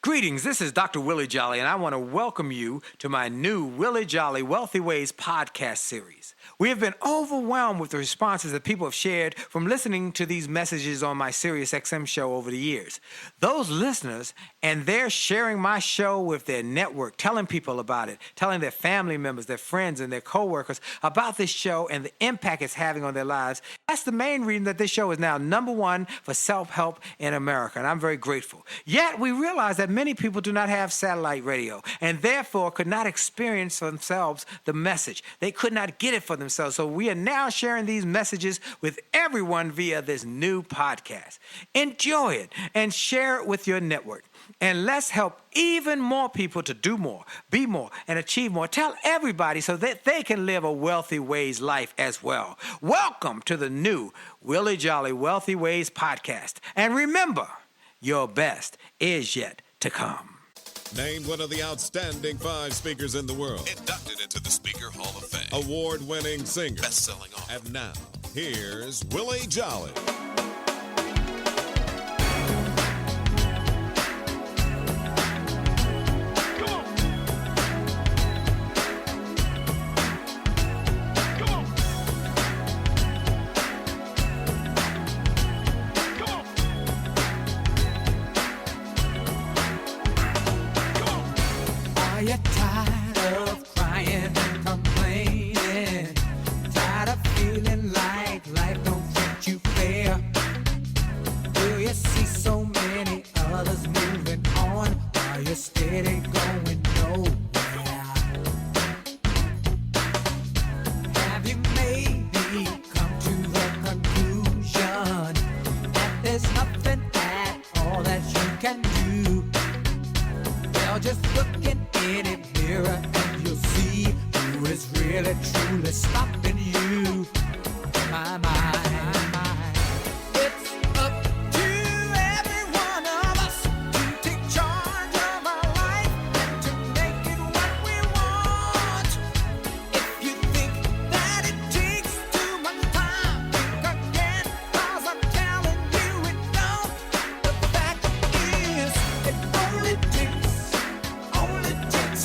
Greetings, this is Dr. Willie Jolley, and I want to welcome you to my new Willie Jolley Wealthy Ways podcast series. We have been overwhelmed with the responses that people have shared from listening to these messages on my SiriusXM show over the years. Those listeners, and they're sharing my show with their network, telling people about it, telling their family members, their friends, and their coworkers about this show and the impact it's having on their lives. That's the main reason that this show is now #1 for self-help in America, and I'm very grateful. Yet, we realize that many people do not have satellite radio and therefore could not experience for themselves the message. They could not get it for themselves. So we are now sharing these messages with everyone via this new podcast. Enjoy it and share it with your network. And let's help even more people to do more, be more, and achieve more. Tell everybody so that they can live a Wealthy Ways life as well. Welcome to the new Willie Jolley Wealthy Ways podcast. And remember, your best is yet to come. Named one of the outstanding 5 speakers in the world. Inducted into the Speaker Hall of Fame. Award-winning singer. Best-selling author. And now, here's Willie Jolley. You're tired of crying and complaining, tired of feeling like life don't treat you fair. Do you see so many others moving on while you're steady going nowhere? Have you maybe come to the conclusion that there's nothing at all that you can do? Well, just look in any mirror and you'll see who is really truly stopping you. My mind. It's up to every one of us to take charge of our life and to make it what we want. If you think that it takes too much time, think again, 'cause I'm telling you it don't. The fact is, it only takes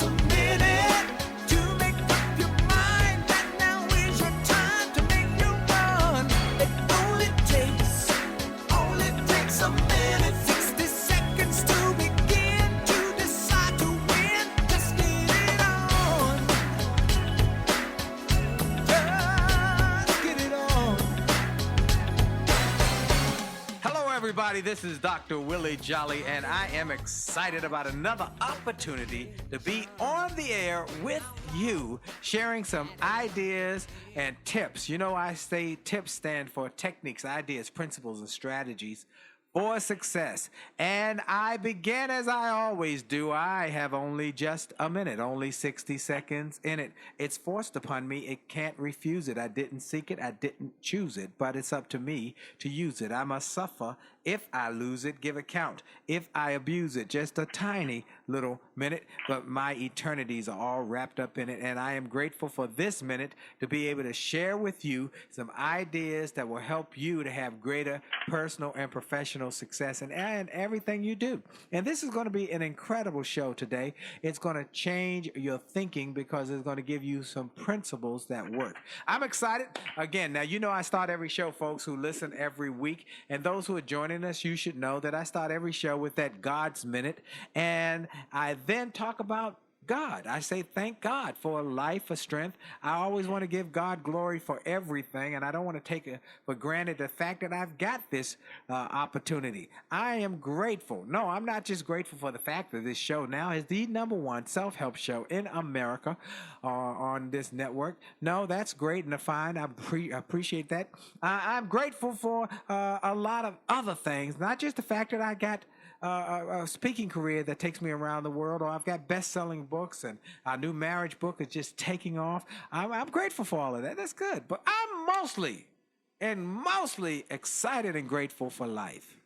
a minute to make up your mind that now is your time to make your run. It only takes a minute, 60 seconds to begin to decide to win. Just get it on. Just get it on. Hello, everybody. This is Dr. Willie Jolley, and I am excited about another opportunity to be on the air with you, sharing some ideas and tips. You know, I say tips stand for techniques, ideas, principles, and strategies for success. And I begin as I always do. I have only just a minute, only 60 seconds in it. It's forced upon me. It can't refuse it. I didn't seek it. I didn't choose it, but it's up to me to use it. I must suffer. If I lose it, give account. If I abuse it, just a tiny little minute, but my eternities are all wrapped up in it. And I am grateful for this minute to be able to share with you some ideas that will help you to have greater personal and professional success in everything you do. And this is going to be an incredible show today. It's going to change your thinking because it's going to give you some principles that work. I'm excited. Again, now, you know I start every show, folks who listen every week, and those who are joining us, you should know that I start every show with that God's Minute, and I then talk about God. I say thank God for life, for strength. I always want to give God glory for everything, and I don't want to take for granted the fact that I've got this opportunity. I am grateful. No, I'm not just grateful for the fact that this show now is the #1 self-help show in America on this network. No, that's great and fine. I appreciate that. I'm grateful for a lot of other things, not just the fact that I got a speaking career that takes me around the world, or I've got best-selling books, and our new marriage book is just taking off. I'm grateful for all of that. That's good. But I'm mostly excited and grateful for life.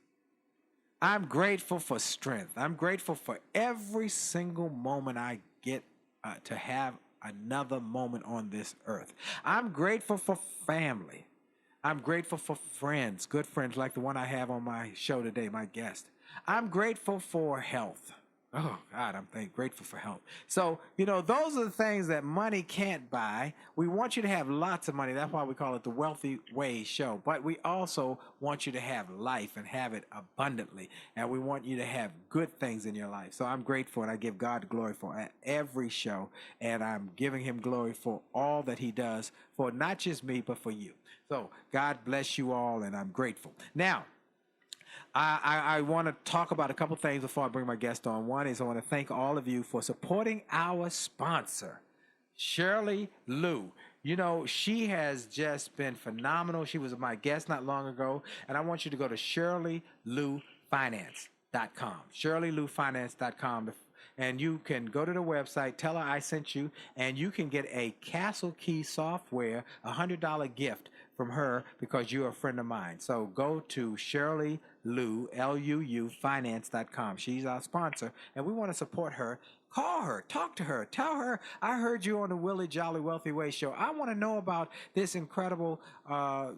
I'm grateful for strength. I'm grateful for every single moment I get to have another moment on this earth. I'm grateful for family. I'm grateful for friends, good friends like the one I have on my show today, my guest. I'm grateful for health. Oh, God, I'm grateful for help. So, those are the things that money can't buy. We want you to have lots of money. That's why we call it the Wealthy Ways Show. But we also want you to have life and have it abundantly. And we want you to have good things in your life. So I'm grateful, and I give God glory for every show. And I'm giving him glory for all that he does for not just me, but for you. So God bless you all, and I'm grateful. Now, I want to talk about a couple things before I bring my guest on. One is I want to thank all of you for supporting our sponsor, Shirley Lou. She has just been phenomenal. She was my guest not long ago, and I want you to go to ShirleyLouFinance.com, ShirleyLouFinance.com, and you can go to the website, tell her I sent you, and you can get a Castle Key software, $100 gift from her because you're a friend of mine. So go to Shirley Lou, L-U-U, finance.com. She's our sponsor, and we want to support her. Call her, talk to her, tell her I heard you on the Willie Jolley Wealthy Way Show. I want to know about this incredible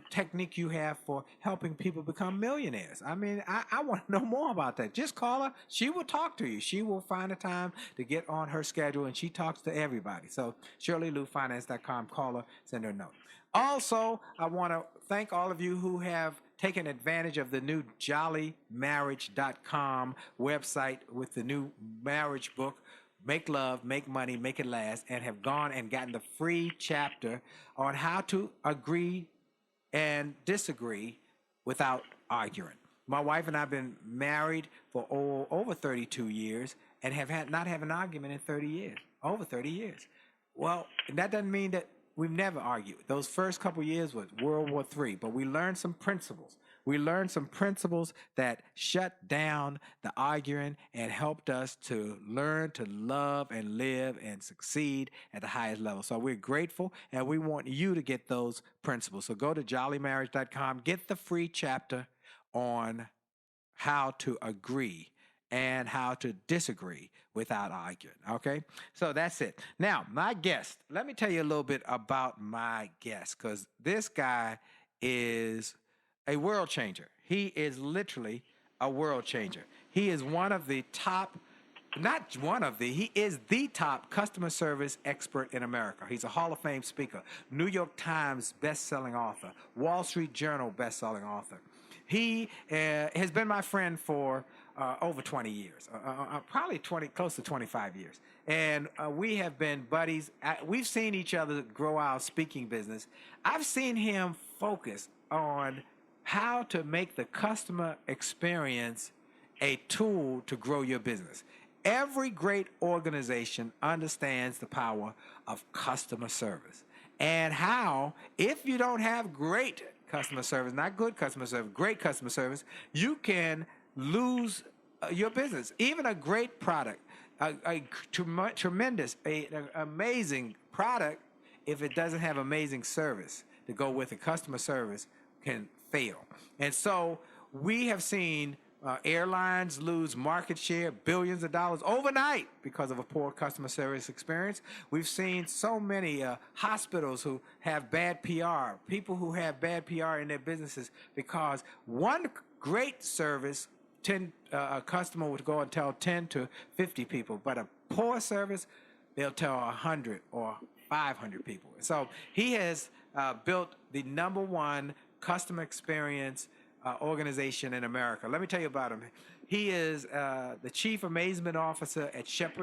technique you have for helping people become millionaires. I mean, I want to know more about that. Just call her. She will talk to you. She will find a time to get on her schedule, and she talks to everybody. So ShirleyLouFinance.com, call her, send her a note. Also, I want to thank all of you who have taken advantage of the new jollymarriage.com website with the new marriage book, Make Love, Make Money, Make It Last, and have gone and gotten the free chapter on how to agree and disagree without arguing. My wife and I have been married for over 32 years and have not had an argument in 30 years, over 30 years. Well, that doesn't mean that we've never argued. Those first couple years was World War III, but we learned some principles. We learned some principles that shut down the arguing and helped us to learn to love and live and succeed at the highest level. So we're grateful, and we want you to get those principles. So go to jollymarriage.com, get the free chapter on how to agree and how to disagree without arguing, okay? So that's it. Now, my guest, let me tell you a little bit about my guest, because this guy is a world changer. He is literally a world changer. He is one of the top, he is the top customer service expert in America. He's a Hall of Fame speaker, New York Times best-selling author, Wall Street Journal best-selling author. He has been my friend for over 20 years, probably close to 25 years. And we have been buddies. We've seen each other grow our speaking business. I've seen him focus on how to make the customer experience a tool to grow your business. Every great organization understands the power of customer service and how, if you don't have great customer service, not good customer service, great customer service, you can lose your business. Even a great product, a tremendous, amazing product, if it doesn't have amazing service to go with it, customer service can fail. And so we have seen airlines lose market share, billions of dollars overnight because of a poor customer service experience. We've seen so many hospitals who have bad PR, people who have bad PR in their businesses because one great service, a customer would go and tell 10 to 50 people, but a poor service, they'll tell 100 or 500 people. So he has built the #1 customer experience organization in America. Let me tell you about him. He is the Chief Amazement Officer at Shep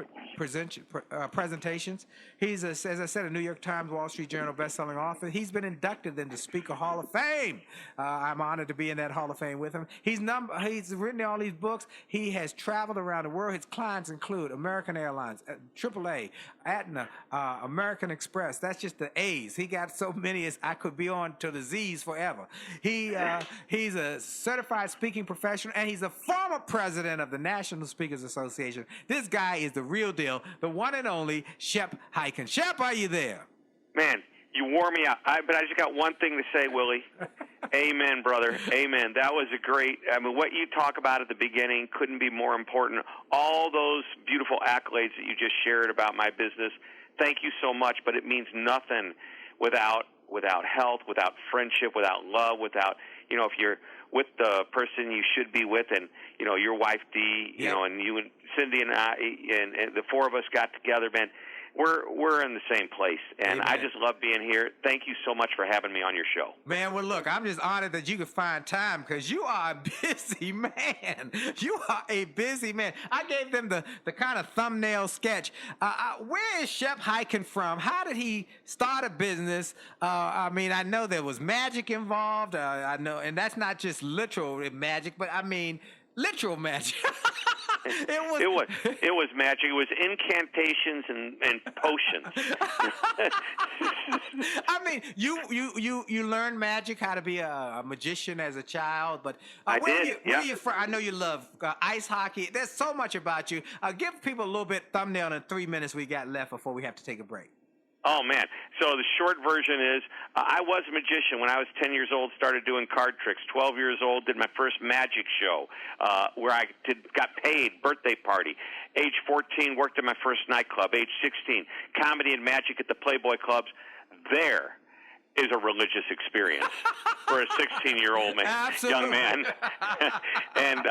Presentations. He's, as I said, a New York Times, Wall Street Journal bestselling author. He's been inducted into Speaker Hall of Fame. I'm honored to be in that Hall of Fame with him. He's written all these books. He has traveled around the world. His clients include American Airlines, AAA, Aetna, American Express. That's just the A's. He got so many as I could be on to the Z's forever. He's a certified speaking professional, and he's a former president of the National Speakers Association. This guy is the real deal, the one and only Shep Hyken. Shep, are you there? Man, you wore me out. But I just got one thing to say, Willie. Amen, brother. Amen. That was what you talk about at the beginning couldn't be more important. All those beautiful accolades that you just shared about my business, thank you so much, but it means nothing without health, without friendship, without love, without, if you're with the person you should be with, and your wife Dee, Yeah. and you and Cindy and I, and the four of us got together, man. We're in the same place, and Amen. I just love being here. Thank you so much for having me on your show. Man, well, look, I'm just honored that you could find time because you are a busy man. You are a busy man. I gave them the kind of thumbnail sketch. Where is Shep Hyken from? How did he start a business? I mean, I know there was magic involved. I know, and that's not just literal magic, but I mean literal magic. It was magic. It was incantations and potions. I mean, you learned magic, how to be a magician as a child, but I where did. Where are you from? I know you love ice hockey. There's so much about you. Give people a little bit thumbnail in the 3 minutes we got left before we have to take a break. Oh, man. So the short version is I was a magician. When I was 10 years old, started doing card tricks. 12 years old, did my first magic show where I got paid, birthday party. Age 14, worked at my first nightclub. Age 16, comedy and magic at the Playboy clubs. There is a religious experience for a 16-year-old young man. And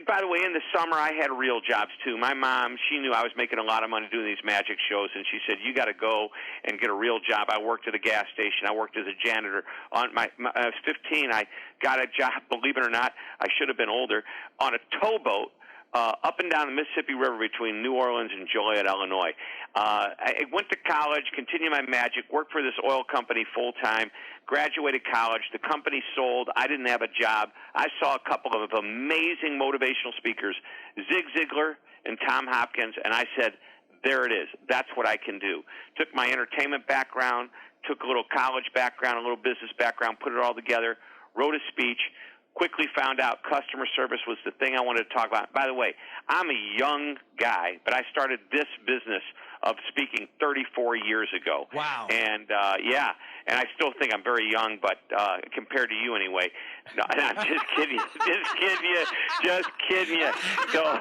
by the way, in the summer, I had real jobs, too. My mom, she knew I was making a lot of money doing these magic shows, and she said, you got to go and get a real job. I worked at a gas station. I worked as a janitor. I was 15. I got a job, believe it or not, I should have been older, on a towboat up and down the Mississippi River between New Orleans and Joliet, Illinois. I went to college, continued my magic, worked for this oil company full-time, graduated college. The company sold. I didn't have a job. I saw a couple of amazing motivational speakers, Zig Ziglar and Tom Hopkins, and I said, there it is. That's what I can do. Took my entertainment background, took a little college background, a little business background, put it all together, wrote a speech, quickly found out customer service was the thing I wanted to talk about. By the way, I'm a young guy, but I started this business of speaking 34 years ago. Wow. And, and I still think I'm very young, but compared to you anyway. No, I'm just kidding you. Just kidding you. So...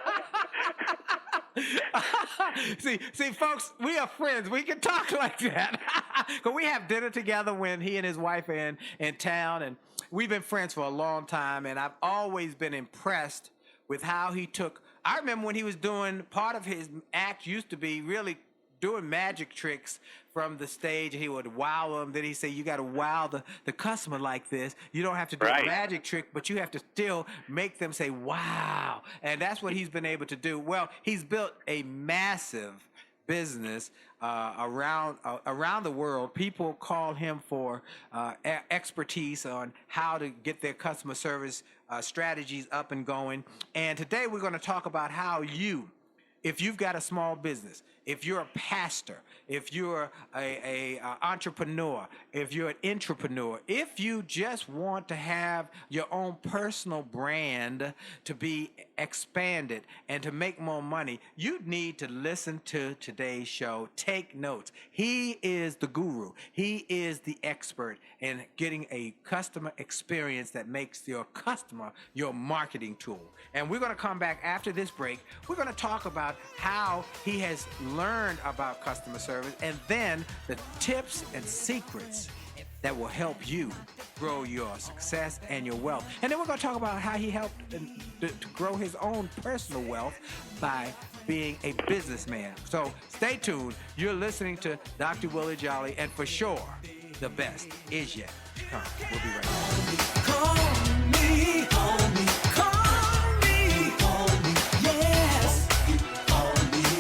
See, folks, we are friends. We can talk like that. Because we have dinner together when he and his wife are in town, and we've been friends for a long time, and I've always been impressed with how he took... I remember when he was doing... Part of his act used to be really doing magic tricks from the stage, and he would wow them. Then he'd say, you got to wow the customer like this. You don't have to do a magic trick, but you have to still make them say, wow. And that's what he's been able to do. Well, he's built a massive business around the world. People call him for expertise on how to get their customer service strategies up and going. And today we're going to talk about how if you've got a small business, if you're a pastor, if you're a entrepreneur, if you're an intrapreneur, if you just want to have your own personal brand to be expanded and to make more money, you need to listen to today's show. Take notes. He is the guru. He is the expert in getting a customer experience that makes your customer your marketing tool. And we're going to come back after this break. We're going to talk about how he has learned about customer service, and then the tips and secrets that will help you grow your success and your wealth. And then we're going to talk about how he helped to grow his own personal wealth by being a businessman. So stay tuned. You're listening to Dr. Willie Jolley, and for sure, the best is yet to come. We'll be right back. Call me, call me, call me, call me, yes.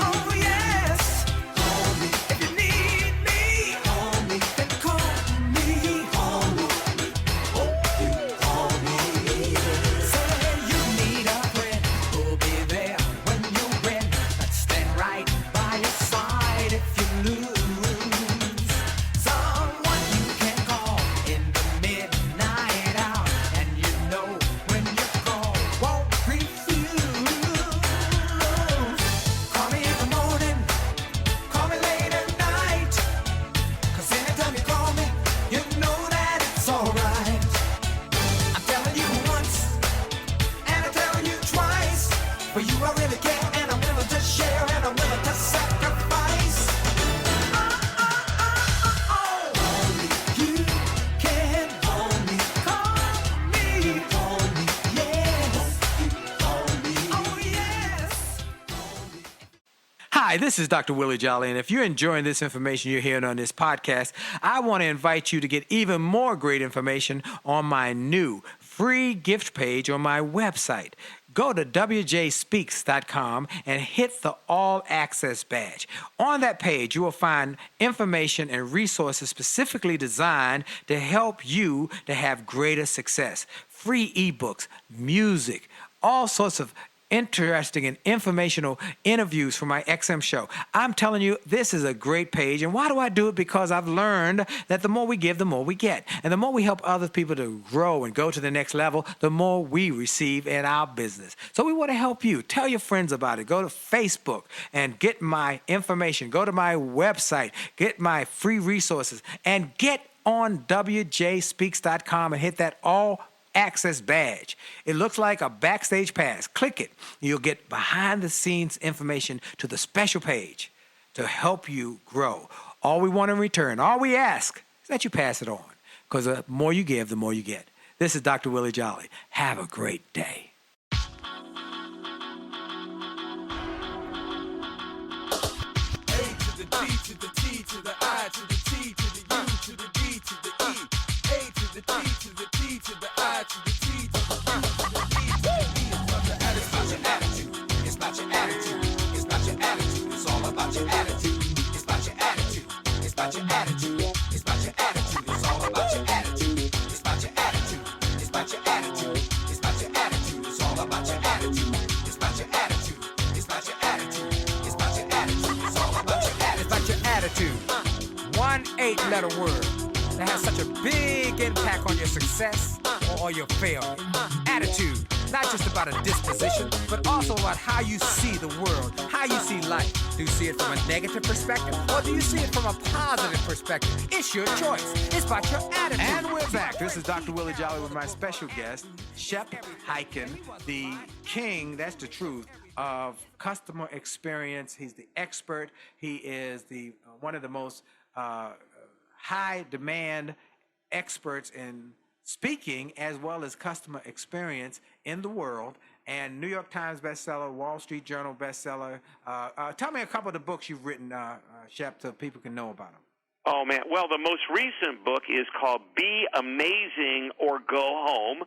Oh, yes. Call me. If you need me, call me. Then call me, call me. Call me. Say you need a friend who'll be there when you're ready. Stand right by your side if you lose. Someone you can call in the midnight hour and Hi, this is Dr. Willie Jolley, and if you're enjoying this information you're hearing on this podcast, I want to invite you to get even more great information on my new free gift page on my website. Go to wjspeaks.com and hit the All Access badge. On that page, you will find information and resources specifically designed to help you to have greater success. Free ebooks, music, all sorts of interesting and informational interviews for my XM show. I'm telling you, this is a great page. And why do I do it? Because I've learned that the more we give, the more we get. And the more we help other people to grow and go to the next level, the more we receive in our business. So we want to help you. Tell your friends about it. Go to Facebook and get my information. Go to my website, get my free resources, and get on wjspeaks.com and hit that All Access badge. It looks like a backstage pass. Click it. You'll get behind the scenes information to the special page to help you grow. All we want in return, all we ask is that you pass it on, because the more you give, the more you get. This is Dr. Willie Jolley. Have a great day. A to the D to the T to the I to the T to the U to the D to the E. A to the T to the T to the I to the T to the U to the E to the E. It's about your attitude. It's about your attitude. It's about your attitude. It's all about your attitude. It's about your attitude. It's about your attitude. It's about your attitude. It's all about your attitude. It's about your attitude. It's about your attitude. It's about your attitude. It's all about your attitude. It's about your attitude. It's about your attitude. It's about your attitude. It's all about your attitude. It's about your attitude. 1 8-letter word that has such a big impact on your success or your failure. Attitude, not just about a disposition, but also about how you see the world, how you see life. Do you see it from a negative perspective, or do you see it from a positive perspective? It's your choice. It's about your attitude. And we're back. This is Dr. Willie Jolley with my special guest, Shep Hyken, the king, that's the truth, of customer experience. He's the expert. He is the one of the most high demand experts in speaking as well as customer experience in the world, and New York Times bestseller, Wall Street Journal bestseller. Tell me a couple of the books you've written, Shep, so people can know about them. Oh, man. Well, the most recent book is called Be Amazing or Go Home.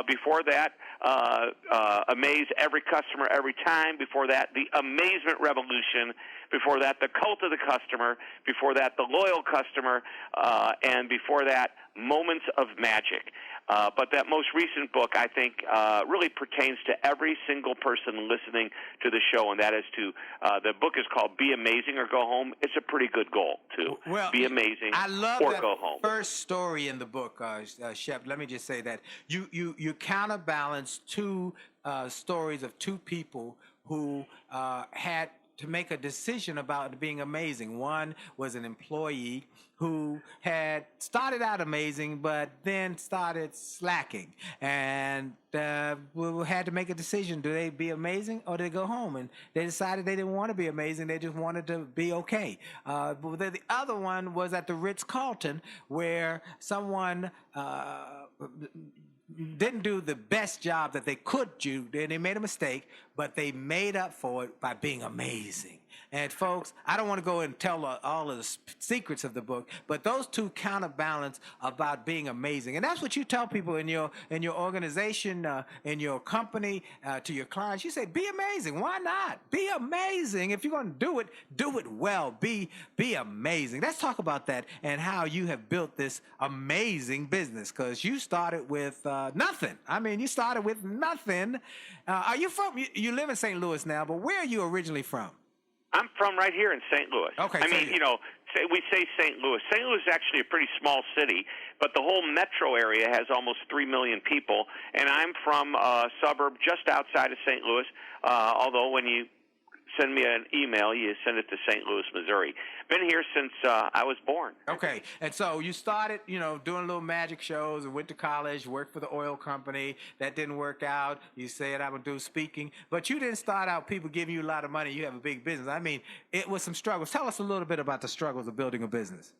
Before that, Amaze Every Customer Every Time. Before that, The Amazement Revolution. Before that, The Cult of the Customer. Before that, The Loyal Customer. And before that, Moments of Magic. But that most recent book, I think, really pertains to every single person listening to the show, and that is to, the book is called Be Amazing or Go Home. It's a pretty good goal, too. Well, be amazing I love or that go home. first story in the book, Shep. Let me just say that you counterbalance two stories of two people who had to make a decision about being amazing. One was an employee who had started out amazing, but then started slacking, and had to make a decision. Do they be amazing or do they go home? And they decided they didn't want to be amazing. They just wanted to be okay. But then the other one was at the Ritz-Carlton, where someone didn't do the best job that they could do. They made a mistake, but they made up for it by being amazing. And folks, I don't want to go and tell all of the secrets of the book, but those two counterbalance about being amazing. And that's what you tell people in your organization, in your company, to your clients. You say, be amazing. Why not? Be amazing. If you're going to do it well. Be amazing. Let's talk about that and how you have built this amazing business, because you started with nothing. I mean, you started with nothing. Are you from, you live in St. Louis now, but where are you originally from? I'm from right here in St. Louis. Okay. I mean, we say St. Louis. St. Louis is actually a pretty small city, but the whole metro area has almost 3 million people, and I'm from a suburb just outside of St. Louis, although when you send me an email, you send it to St. Louis, Missouri. Been here since I was born. Okay, and so you started, doing little magic shows and went to college, worked for the oil company. That didn't work out. You said, I'm going to do speaking. But you didn't start out people giving you a lot of money. You have a big business. I mean, it was some struggles. Tell us a little bit about the struggles of building a business.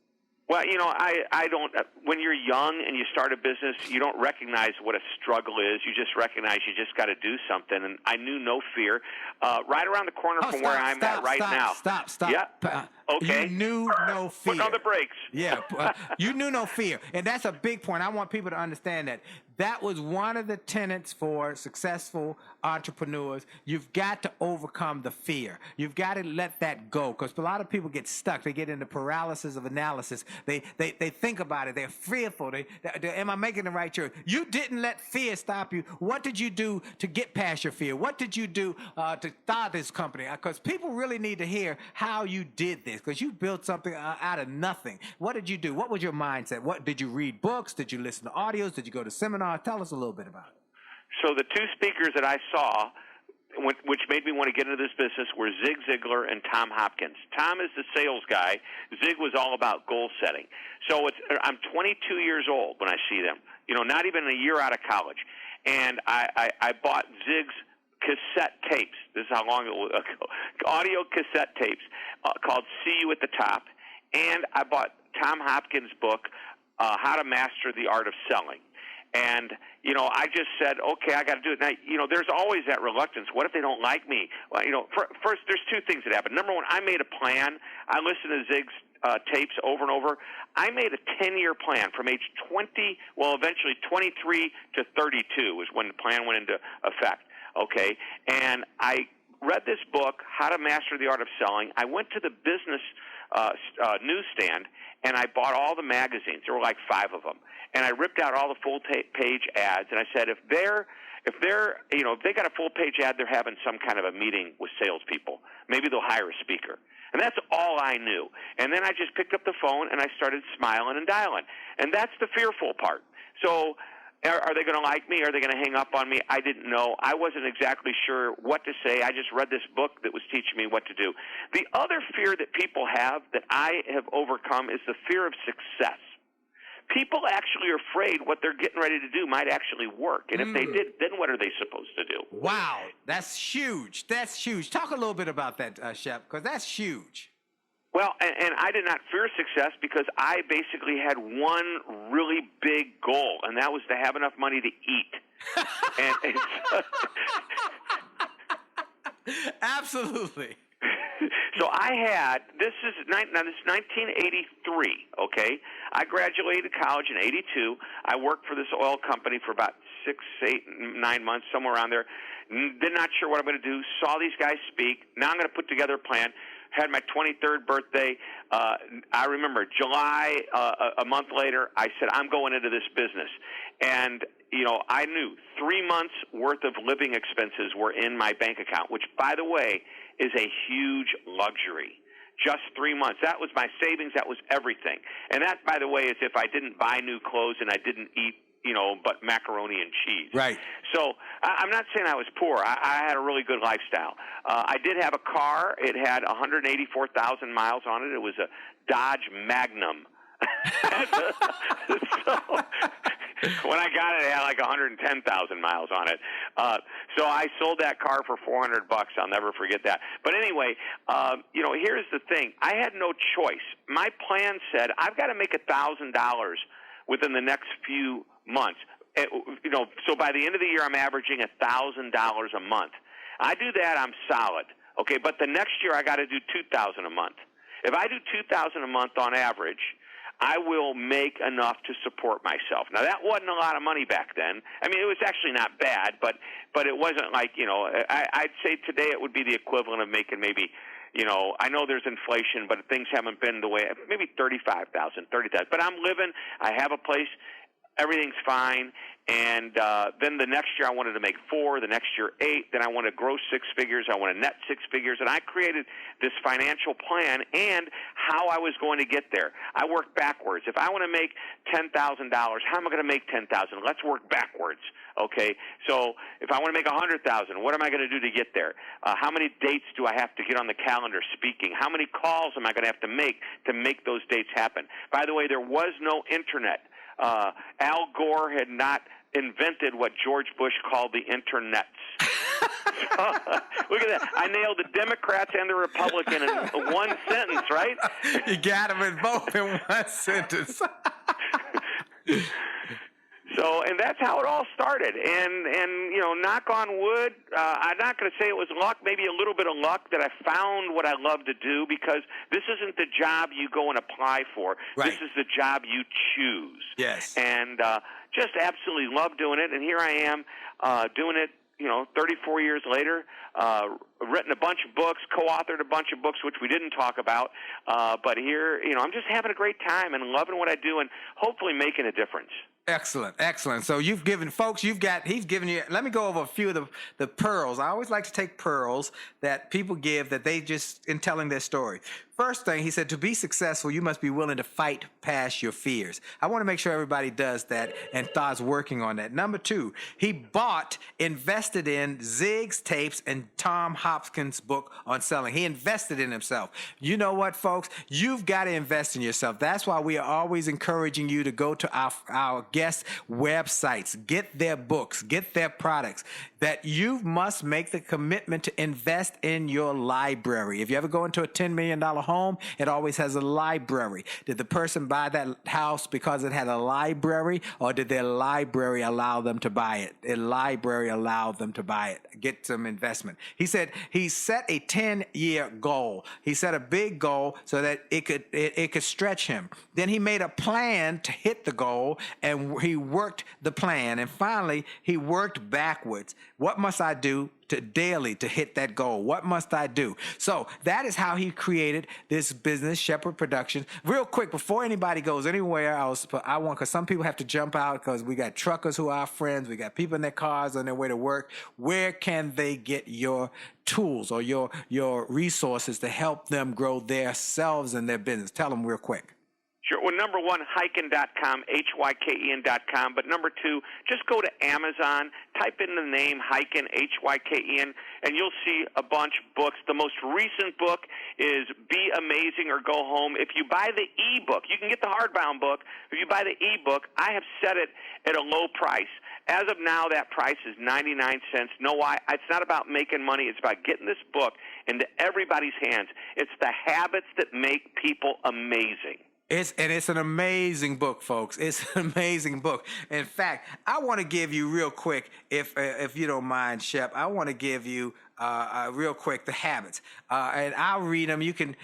Well, I don't. When you're young and you start a business, you don't recognize what a struggle is. You just recognize you just got to do something. And I knew no fear. Right around the corner from where I'm at right now. Stop. Yeah. Okay. You knew no fear. Put on the brakes. Yeah, you knew no fear. And that's a big point. I want people to understand that. That was one of the tenets for successful entrepreneurs. You've got to overcome the fear. You've got to let that go, because a lot of people get stuck. They get into paralysis of analysis. They think about it. They're fearful. Am I making the right choice? You didn't let fear stop you. What did you do to get past your fear? What did you do to start this company? Because people really need to hear how you did this, because you built something out of nothing. What did you do? What was your mindset? What did you read books? Did you listen to audios? Did you go to seminars? Tell us a little bit about it. So the two speakers that I saw, which made me want to get into this business, were Zig Ziglar and Tom Hopkins. Tom is the sales guy. Zig was all about goal setting. So I'm 22 years old when I see them, not even a year out of college. And I bought Zig's cassette tapes. This is how long ago, audio cassette tapes called See You at the Top. And I bought Tom Hopkins' book, How to Master the Art of Selling. And, I just said, okay, I got to do it. Now, there's always that reluctance. What if they don't like me? Well, first, there's two things that happen. Number one, I made a plan. I listened to Zig's tapes over and over. I made a 10-year plan from age 20, eventually 23 to 32 is when the plan went into effect, okay? And I read this book, How to Master the Art of Selling. I went to the business newsstand, and I bought all the magazines. There were like 5 of them. And I ripped out all the full-page ads, and I said, if they got a full-page ad, they're having some kind of a meeting with salespeople. Maybe they'll hire a speaker. And that's all I knew. And then I just picked up the phone, and I started smiling and dialing. And that's the fearful part. So are they going to like me? Are they going to hang up on me? I didn't know. I wasn't exactly sure what to say. I just read this book that was teaching me what to do. The other fear that people have that I have overcome is the fear of success. People actually are afraid what they're getting ready to do might actually work. And if they did, then what are they supposed to do? Wow, that's huge. That's huge. Talk a little bit about that, Shep, because that's huge. Well, and I did not fear success because I basically had one really big goal, and that was to have enough money to eat. Absolutely. So this is 1983, okay? I graduated college in 82. I worked for this oil company for about 6, 8, 9 months, somewhere around there. Not sure what I'm going to do. Saw these guys speak. Now I'm going to put together a plan. Had my 23rd birthday. I remember July, a month later, I said, I'm going into this business. And, I knew 3 months' worth of living expenses were in my bank account, which, by the way, is a huge luxury. Just 3 months. That was my savings. That was everything. And that, by the way, is if I didn't buy new clothes and I didn't eat, but macaroni and cheese. Right. So I'm not saying I was poor. I had a really good lifestyle. I did have a car. It had 184,000 miles on it. It was a Dodge Magnum. So when I got it, it had like 110,000 miles on it. So I sold that car for $400. I'll never forget that. But anyway, here's the thing. I had no choice. My plan said I've got to make $1,000 within the next few months. So by the end of the year, I'm averaging $1,000 a month. I do that, I'm solid. Okay, but the next year I got to do $2,000 a month. If I do $2,000 a month on average, I will make enough to support myself. Now, that wasn't a lot of money back then. I mean, it was actually not bad, but it wasn't like, I'd say today it would be the equivalent of making maybe, I know there's inflation, but things haven't been the way, maybe $35,000, $30,000. But I'm living, I have a place, everything's fine. And then the next year I wanted to make 4, the next year 8, then I wanted to gross 6 figures, I wanted to net 6 figures, and I created this financial plan and how I was going to get there. I worked backwards. If I want to make $10,000, how am I going to make $10,000? Let's work backwards, okay? So if I want to make $100,000, what am I going to do to get there? How many dates do I have to get on the calendar speaking? How many calls am I going to have to make those dates happen? By the way, there was no internet. Al Gore had not invented what George Bush called the internets. Look at that. I nailed the Democrats and the Republican in one sentence, right? You got them in both in one sentence. So, and that's how it all started. And you know, knock on wood, I'm not going to say it was luck, maybe a little bit of luck that I found what I love to do, because this isn't the job you go and apply for. Right. This is the job you choose. Yes. And just absolutely love doing it. And here I am doing it, you know, 34 years later, written a bunch of books, co-authored a bunch of books, which we didn't talk about. But here, you know, I'm just having a great time and loving what I do and hopefully making a difference. Excellent, excellent. So you've given folks, he's given you, let me go over a few of the pearls. I always like to take pearls that people give that they just, in telling their story. First thing, he said, to be successful, you must be willing to fight past your fears. I want to make sure everybody does that and starts working on that. Number two, he invested in Zig's tapes and Tom Hopkins' book on selling. He invested in himself. You know what, folks? You've got to invest in yourself. That's why we are always encouraging you to go to our guest websites, get their books, get their products, that you must make the commitment to invest in your library. If you ever go into a $10 million home, it always has a library. Did the person buy that house because it had a library, or did their library allow them to buy it? A library allowed them to buy it. Get some investment. He said he set a 10-year goal. He set a big goal so that it could stretch him. Then he made a plan to hit the goal, and he worked the plan. And finally, he worked backwards. What must I do daily to hit that goal? What must I do? So that is how he created this business, Shepherd Productions. Real quick, before anybody goes anywhere else, because some people have to jump out because we got truckers who are our friends, we got people in their cars on their way to work. Where can they get your tools or your resources to help them grow themselves and their business? Tell them real quick. Sure. Well, number one, Hyken.com, Hyken.com. But number two, just go to Amazon, type in the name Hyken, Hyken, and you'll see a bunch of books. The most recent book is Be Amazing or Go Home. If you buy the e-book, you can get the hardbound book. If you buy the e-book, I have set it at a low price. As of now, that price is 99 cents. Know why? It's not about making money. It's about getting this book into everybody's hands. It's the habits that make people amazing. It's an amazing book, folks. It's an amazing book. In fact, I want to give you real quick, if you don't mind, Shep, I want to give you real quick the habits, and I'll read them. You can,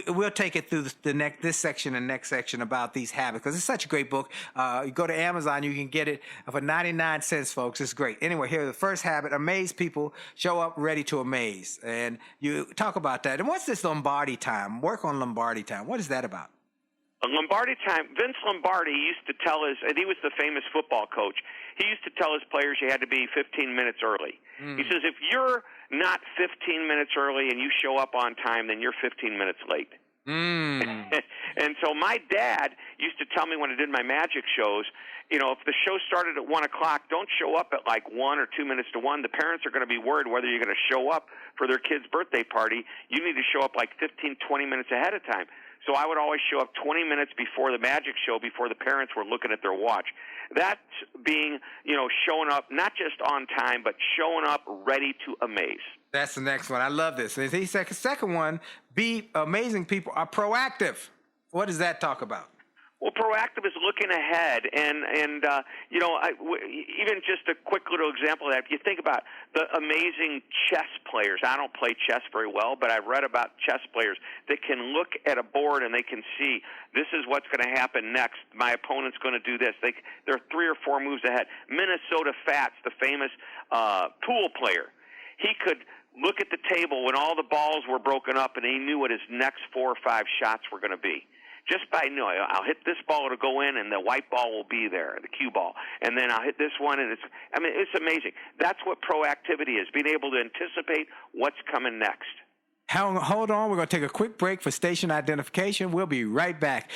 we'll take it through this section and next section about these habits, because it's such a great book. You go to Amazon, you can get it for 99 cents, folks. It's great. Anyway, here's the first habit: amaze people. Show up ready to amaze, and you talk about that. And what's this Lombardi time? Work on Lombardi time. What is that about? Lombardi time, Vince Lombardi used to tell and he was the famous football coach, he used to tell his players you had to be 15 minutes early. He says, if you're not 15 minutes early and you show up on time, then you're 15 minutes late. And so my dad used to tell me when I did my magic shows, you know, if the show started at 1 o'clock, don't show up at like 1 or 2 minutes to 1. The parents are going to be worried whether you're going to show up for their kid's birthday party. You need to show up like 15, 20 minutes ahead of time. So I would always show up 20 minutes before the magic show, before the parents were looking at their watch. That's being, you know, showing up not just on time, but showing up ready to amaze. That's the next one. I love this. The second one, be amazing people are proactive. What does that talk about? Well, proactive is looking ahead, and you know, even just a quick little example of that. If you think about the amazing chess players, I don't play chess very well, but I've read about chess players that can look at a board and they can see this is what's going to happen next. My opponent's going to do this. They're 3 or 4 moves ahead. Minnesota Fats, the famous pool player, he could look at the table when all the balls were broken up, and he knew what his next 4 or 5 shots were going to be. Just by knowing, I'll hit this ball, it'll go in, and the white ball will be there, the cue ball. And then I'll hit this one, and it's amazing. That's what proactivity is, being able to anticipate what's coming next. Hold on, we're going to take a quick break for station identification. We'll be right back.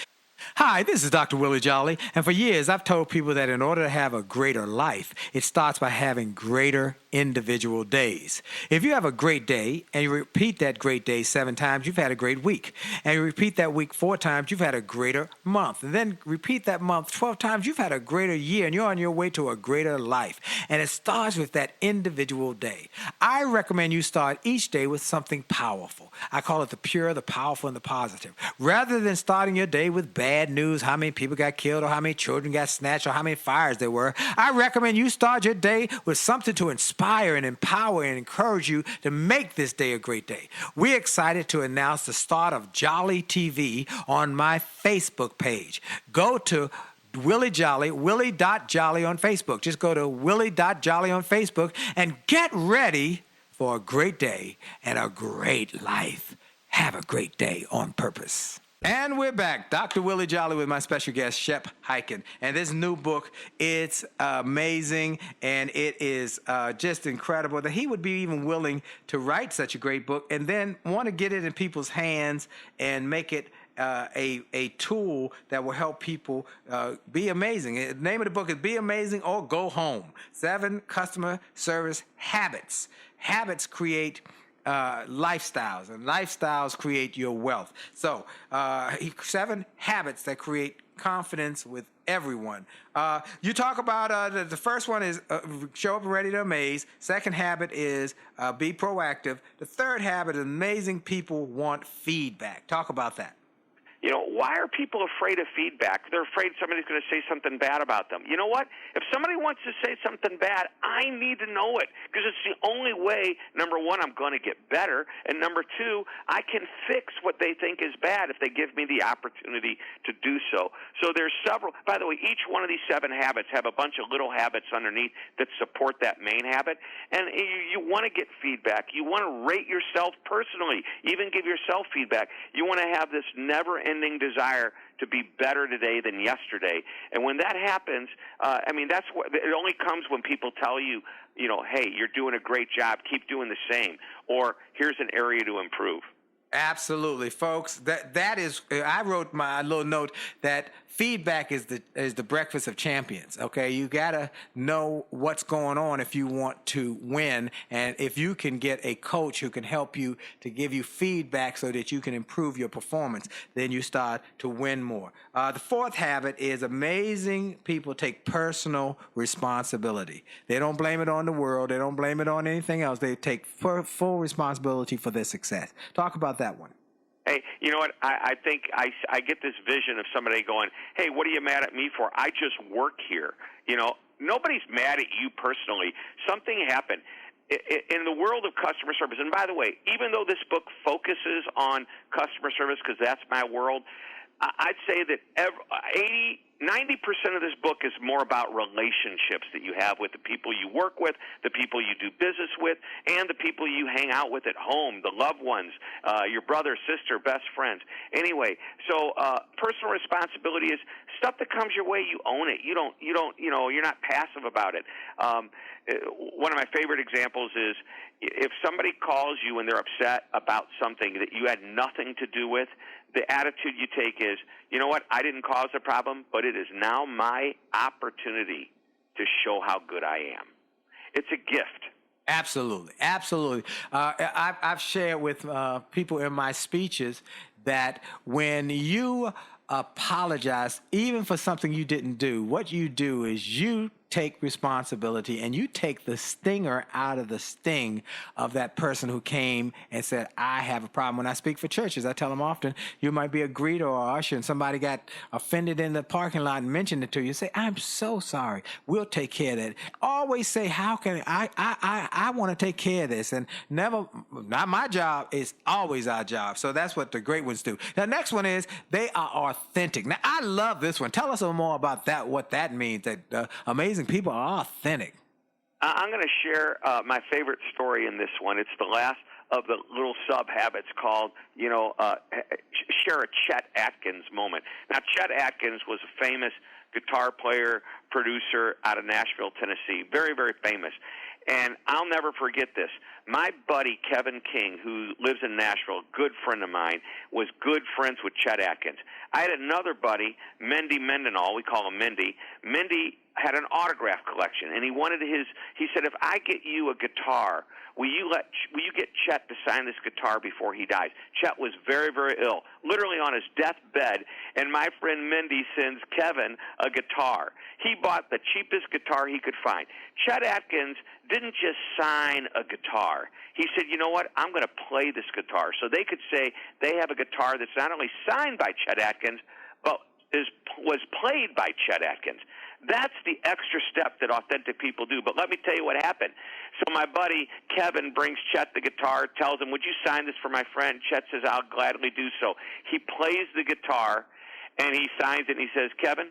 Hi, this is Dr. Willie Jolley, and for years I've told people that in order to have a greater life, it starts by having greater individual days. If you have a great day and you repeat that great day 7 times, you've had a great week. And you repeat that week 4 times, you've had a greater month. And then repeat that month 12 times, you've had a greater year, and you're on your way to a greater life. And it starts with that individual day. I recommend you start each day with something powerful. I call it the pure, the powerful, and the positive. Rather than starting your day with bad news, how many people got killed or how many children got snatched or how many fires there were, I recommend you start your day with something to inspire and empower and encourage you to make this day a great day. We're excited to announce the start of Jolley TV on my Facebook page. Go to Willie Jolley, Willie.Jolley on Facebook. Just go to Willie.Jolley on Facebook and get ready for a great day and a great life. Have a great day on purpose. And we're back. Dr. Willie Jolley with my special guest, Shep Hyken. And this new book, it's amazing, and it is just incredible that he would be even willing to write such a great book and then want to get it in people's hands and make it a tool that will help people be amazing. The name of the book is Be Amazing or Go Home. 7 customer service habits. Habits create lifestyles, and lifestyles create your wealth. So 7 habits that create confidence with everyone. You talk about the first one is show up ready to amaze. Second habit is be proactive. The third habit is amazing people want feedback. Talk about that. You know, why are people afraid of feedback? They're afraid somebody's going to say something bad about them. You know what? If somebody wants to say something bad, I need to know it, because it's the only way, number one, I'm going to get better, and number two, I can fix what they think is bad if they give me the opportunity to do so. So there's several. By the way, each one of these 7 habits have a bunch of little habits underneath that support that main habit, and you want to get feedback. You want to rate yourself personally, even give yourself feedback. You want to have this never-ending desire to be better today than yesterday. And when that happens, I mean, that's what it only comes when people tell you, you know, hey, you're doing a great job, keep doing the same, or here's an area to improve. Absolutely, folks. That is. I wrote my little note that feedback is the breakfast of champions. Okay, you gotta know what's going on if you want to win, and if you can get a coach who can help you to give you feedback so that you can improve your performance, then you start to win more. The fourth habit is amazing people take personal responsibility. They don't blame it on the world. They don't blame it on anything else. They take full responsibility for their success. Talk about that one. Hey, you know what? I think I get this vision of somebody going, hey, what are you mad at me for? I just work here. You know, nobody's mad at you personally. Something happened. In the world of customer service, and by the way, even though this book focuses on customer service because that's my world, I'd say that 90% of this book is more about relationships that you have with the people you work with, the people you do business with, and the people you hang out with at home, the loved ones, your brother, sister, best friends. Anyway, so personal responsibility is stuff that comes your way, you own it. You don't, you're not passive about it. One of my favorite examples is if somebody calls you and they're upset about something that you had nothing to do with, the attitude you take is, you know what, I didn't cause the problem, but it is now my opportunity to show how good I am. It's a gift. Absolutely, absolutely. I've shared with people in my speeches that when you apologize, even for something you didn't do, what you do is you take responsibility and you take the stinger out of the sting of that person who came and said, I have a problem. When I speak for churches, I tell them often, you might be a greeter or usher and somebody got offended in the parking lot and mentioned it to you. Say, I'm so sorry. We'll take care of that. Always say, how can I want to take care of this? And never, not my job, is always our job. So that's what the great ones do. The next one is they are authentic. Now, I love this one. Tell us a little more about that, what that means, that amazing people are authentic. I'm going to share my favorite story in this one. It's the last of the little sub-habits called, share a Chet Atkins moment. Now, Chet Atkins was a famous guitar player, producer out of Nashville, Tennessee. Very, very famous. And I'll never forget this. My buddy, Kevin King, who lives in Nashville, a good friend of mine, was good friends with Chet Atkins. I had another buddy, Mendy Mendenhall, we call him Mendy. Mendy had an autograph collection, and he said, if I get you a guitar, will you get Chet to sign this guitar before he dies? Chet was very, very ill, literally on his deathbed, and my friend Mindy sends Kevin a guitar. He bought the cheapest guitar he could find. Chet Atkins didn't just sign a guitar. He said, you know what, I'm going to play this guitar. So they could say they have a guitar that's not only signed by Chet Atkins, but was played by Chet Atkins. That's the extra step that authentic people do. But let me tell you what happened. So my buddy Kevin brings Chet the guitar, tells him, would you sign this for my friend? Chet says, I'll gladly do so. He plays the guitar, and he signs it, and he says, Kevin,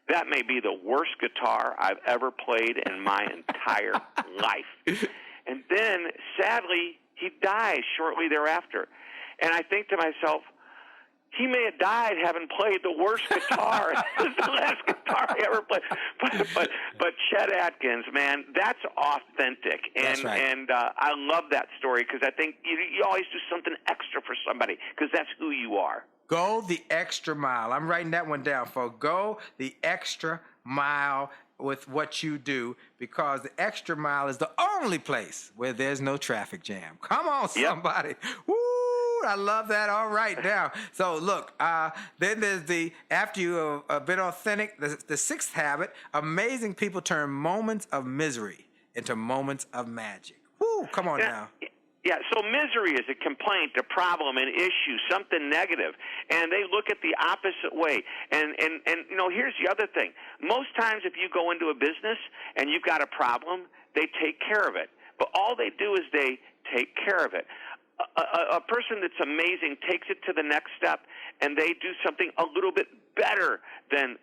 that may be the worst guitar I've ever played in my entire life. And then, sadly, he dies shortly thereafter. And I think to myself, he may have died having played the worst guitar. This is the last guitar he ever played. But Chet Atkins, man, that's authentic. And That's right. And I love that story because I think you always do something extra for somebody because that's who you are. Go the extra mile. I'm writing that one down, folks. Go the extra mile with what you do because the extra mile is the only place where there's no traffic jam. Come on, somebody. Woo! I love that. All right, now. So look, then there's after you have been authentic, the sixth habit, amazing people turn moments of misery into moments of magic. Woo, come on now. Yeah, so misery is a complaint, a problem, an issue, something negative, and they look at the opposite way. And you know, here's the other thing. Most times if you go into a business and you've got a problem, they take care of it. But all they do is they take care of it. A person that's amazing takes it to the next step, and they do something a little bit better than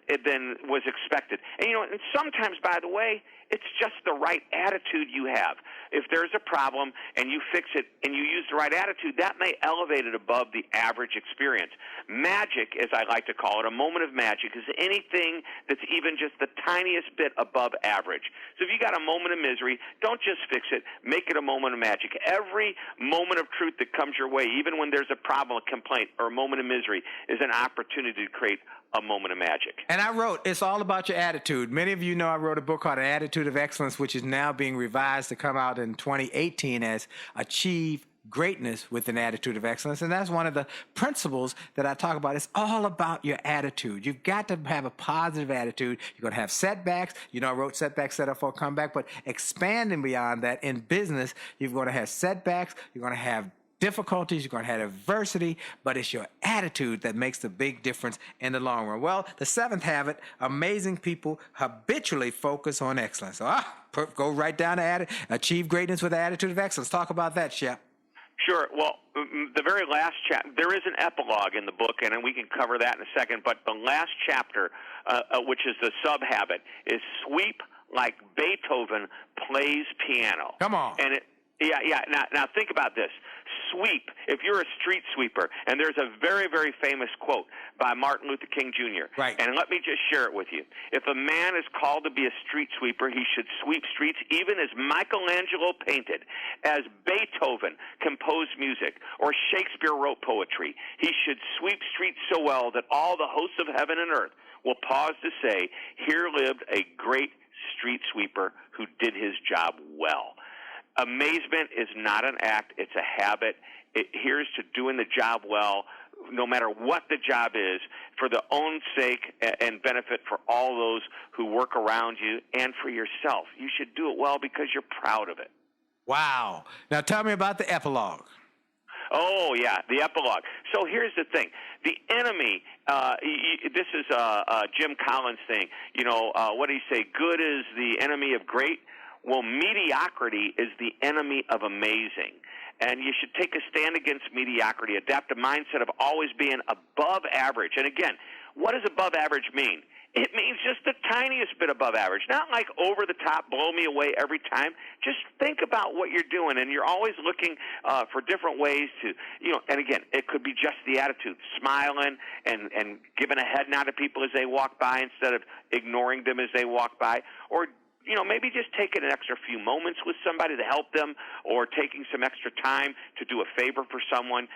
was expected. And, you know, and sometimes, by the way, it's just the right attitude you have. If there's a problem and you fix it and you use the right attitude, that may elevate it above the average experience. Magic, as I like to call it, a moment of magic, is anything that's even just the tiniest bit above average. So if you got a moment of misery, don't just fix it. Make it a moment of magic. Every moment of truth that comes your way, even when there's a problem, a complaint, or a moment of misery, is an opportunity to create a moment of magic. And I wrote, it's all about your attitude. Many of you know I wrote a book called An Attitude of Excellence, which is now being revised to come out in 2018 as Achieve Greatness with an Attitude of Excellence. And that's one of the principles that I talk about. It's all about your attitude. You've got to have a positive attitude. You're going to have setbacks. You know, I wrote setbacks set up for a comeback, but expanding beyond that in business, you're going to have setbacks. You're going to have difficulties, you're going to have adversity, but it's your attitude that makes the big difference in the long run. Well, the seventh habit, amazing people habitually focus on excellence. So go right down to Achieve Greatness with an Attitude of Excellence. Talk about that, Shep. Sure. Well, the very last chapter, there is an epilogue in the book, and we can cover that in a second, but the last chapter, which is the sub-habit, is sweep like Beethoven plays piano. Come on. And Yeah. Now think about this. Sweep. If you're a street sweeper, and there's a very, very famous quote by Martin Luther King Jr. Right. And let me just share it with you. If a man is called to be a street sweeper, he should sweep streets even as Michelangelo painted, as Beethoven composed music, or Shakespeare wrote poetry. He should sweep streets so well that all the hosts of heaven and earth will pause to say, here lived a great street sweeper who did his job well. Amazement is not an act, it's a habit. Here's to doing the job well, no matter what the job is, for the own sake and benefit for all those who work around you and for yourself. You should do it well because you're proud of it. Wow. Now tell me about the epilogue. Oh, yeah, the epilogue. So here's the thing. The enemy, this is Jim Collins' thing. You know, what did he say? Good is the enemy of great. Well, mediocrity is the enemy of amazing. And you should take a stand against mediocrity, adapt a mindset of always being above average. And again, what does above average mean? It means just the tiniest bit above average, not like over the top, blow me away every time. Just think about what you're doing, and you're always looking for different ways to, you know, and again, it could be just the attitude, smiling and giving a head nod to people as they walk by instead of ignoring them as they walk by, or maybe just taking an extra few moments with somebody to help them, or taking some extra time to do a favor for someone.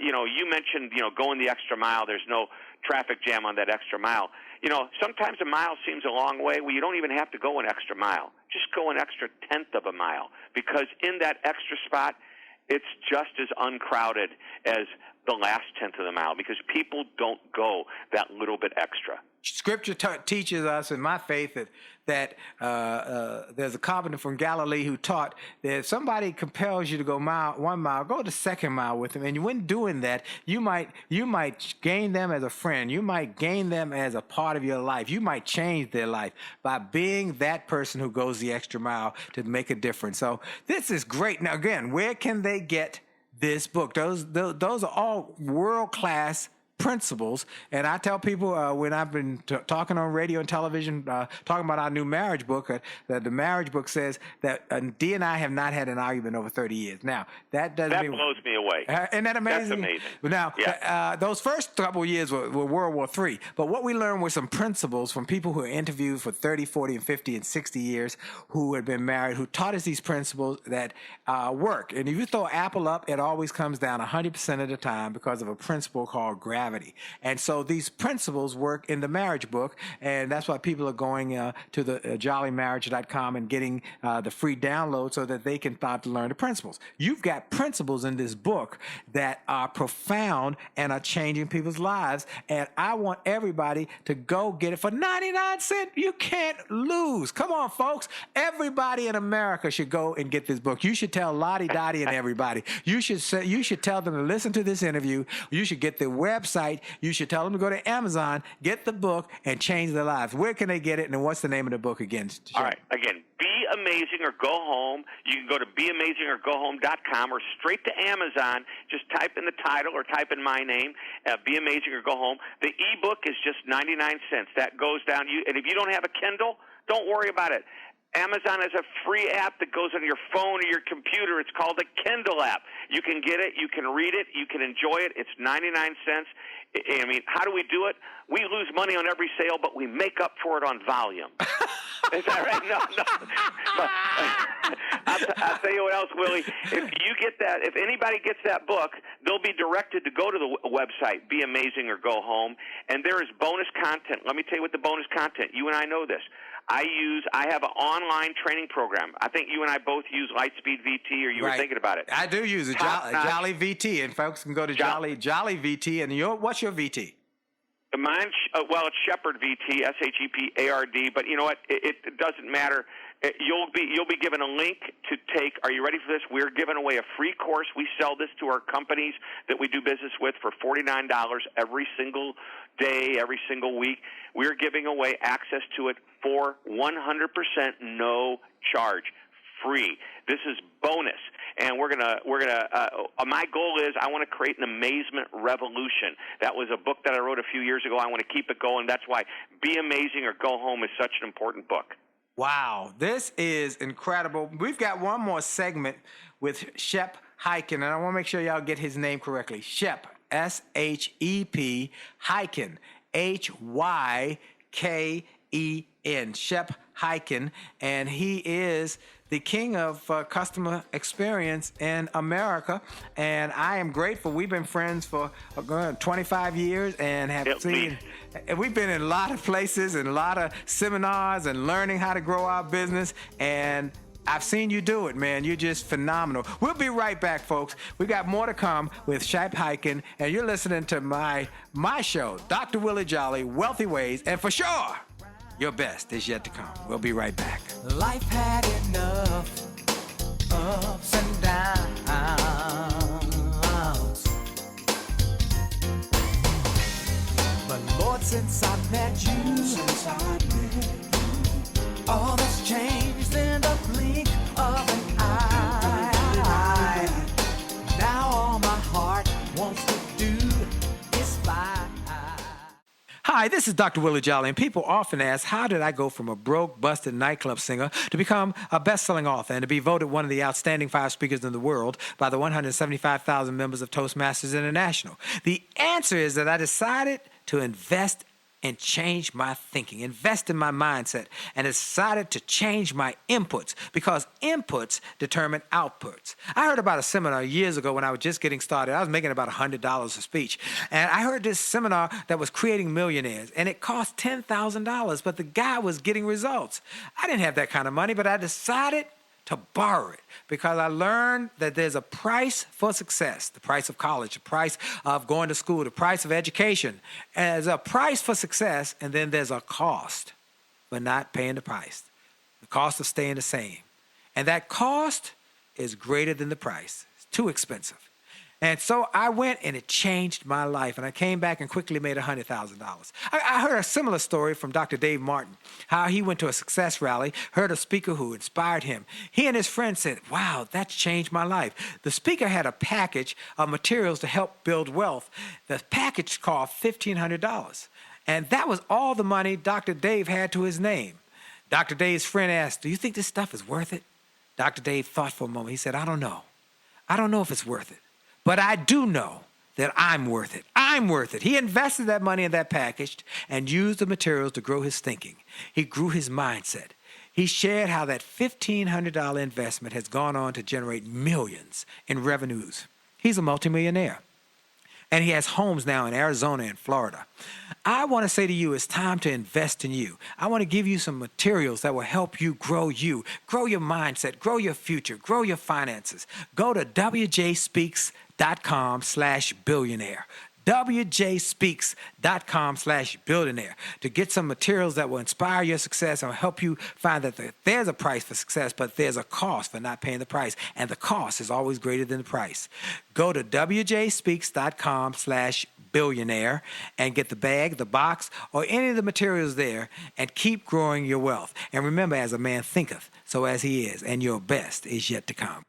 You mentioned, going the extra mile. There's no traffic jam on that extra mile. Sometimes a mile seems a long way. Well, you don't even have to go an extra mile. Just go an extra tenth of a mile, because in that extra spot, it's just as uncrowded as the last tenth of the mile, because people don't go that little bit extra. Scripture teaches us in my faith that there's a carpenter from Galilee who taught that if somebody compels you to go 1 mile, go the second mile with them. And when doing that, you might gain them as a friend. You might gain them as a part of your life. You might change their life by being that person who goes the extra mile to make a difference. So this is great. Now, again, where can they get this book? Those are all world-class principles. And I tell people when I've been talking on radio and television, talking about our new marriage book, that the marriage book says that Dee and I have not had an argument over 30 years. Now, that blows me away. Isn't that amazing? That's amazing. Now, yeah. Those first couple of years were World War III. But what we learned were some principles from people who were interviewed for 30, 40, and 50, and 60 years who had been married, who taught us these principles that work. And if you throw Apple up, it always comes down 100% of the time because of a principle called gravity. And so these principles work in the marriage book, and that's why people are going to the jollymarriage.com and getting the free download so that they can start to learn the principles. You've got principles in this book that are profound and are changing people's lives, and I want everybody to go get it for 99 cents. You can't lose. Come on, folks. Everybody in America should go and get this book. You should tell Lottie, Dottie, and everybody. You should tell them to listen to this interview. You should get the website. You should tell them to go to Amazon, get the book, and change their lives. Where can they get it, and what's the name of the book again? All right. Again, Be Amazing or Go Home. You can go to beamazingorgohome.com or straight to Amazon. Just type in the title or type in my name, Be Amazing or Go Home. The ebook is just 99 cents. That goes down. And if you don't have a Kindle, don't worry about it. Amazon has a free app that goes on your phone or your computer. It's called the Kindle app. You can get it. You can read it. You can enjoy it. It's 99 cents. I mean, how do we do it? We lose money on every sale, but we make up for it on volume. Is that right? No. I'll tell you what else, Willie. If anybody gets that book, they'll be directed to go to the website, Be Amazing or Go Home, and there is bonus content. Let me tell you what the bonus content. You and I know this. I have an online training program. I think you and I both use Lightspeed VT, or you were thinking about it. I do use it, Jolly VT, and folks can go to Jolly VT. And what's your VT? Mine, it's Shepherd VT, SHEPARD. But you know what? It doesn't matter. You'll be given a link to take. Are you ready for this? We're giving away a free course. We sell this to our companies that we do business with for $49 every single day, every single week. We're giving away access to it for 100% no charge, free. This is bonus. And we're gonna. My goal is I want to create an amazement revolution. That was a book that I wrote a few years ago. I want to keep it going. That's why Be Amazing or Go Home is such an important book. Wow, this is incredible. We've got one more segment with Shep Hyken, and I want to make sure y'all get his name correctly. Shep, S-H-E-P, Hyken, Hyken, Shep Hyken, and he is the king of customer experience in America, and I am grateful. We've been friends for 25 years and we've been in a lot of places and a lot of seminars and learning how to grow our business, and I've seen you do it, man. You're just phenomenal. We'll be right back, folks. We got more to come with Shep Hyken, and you're listening to my show, Dr. Willie Jolley, Wealthy Ways, and for sure, your best is yet to come. We'll be right back. Life had enough ups and downs, but Lord, since I met you, all that's changed in the blink of an eye. Now all my heart wants to do is fly. Hi, this is Dr. Willie Jolley, and people often ask, how did I go from a broke, busted nightclub singer to become a best-selling author and to be voted one of the outstanding 5 speakers in the world by the 175,000 members of Toastmasters International? The answer is that I decided to invest and changed my thinking, invested in my mindset, and decided to change my inputs because inputs determine outputs. I heard about a seminar years ago when I was just getting started. I was making about $100 a speech. And I heard this seminar that was creating millionaires, and it cost $10,000, but the guy was getting results. I didn't have that kind of money, but I decided to borrow it because I learned that there's a price for success, the price of college, the price of going to school, the price of education. And there's a price for success, and then there's a cost for not paying the price, the cost of staying the same. And that cost is greater than the price. It's too expensive. And so I went, and it changed my life. And I came back and quickly made $100,000. I heard a similar story from Dr. Dave Martin, how he went to a success rally, heard a speaker who inspired him. He and his friends said, wow, that's changed my life. The speaker had a package of materials to help build wealth. The package cost $1,500. And that was all the money Dr. Dave had to his name. Dr. Dave's friend asked, do you think this stuff is worth it? Dr. Dave thought for a moment. He said, I don't know. I don't know if it's worth it. But I do know that I'm worth it. I'm worth it. He invested that money in that package and used the materials to grow his thinking. He grew his mindset. He shared how that $1,500 investment has gone on to generate millions in revenues. He's a multimillionaire. And he has homes now in Arizona and Florida. I want to say to you, it's time to invest in you. I want to give you some materials that will help you, grow your mindset, grow your future, grow your finances. Go to wjspeaks.com/billionaire. wjspeaks.com/billionaire to get some materials that will inspire your success and will help you find that there's a price for success, but there's a cost for not paying the price. And the cost is always greater than the price. Go to wjspeaks.com/billionaire and get the bag, the box, or any of the materials there and keep growing your wealth. And remember, as a man thinketh, so as he is, and your best is yet to come.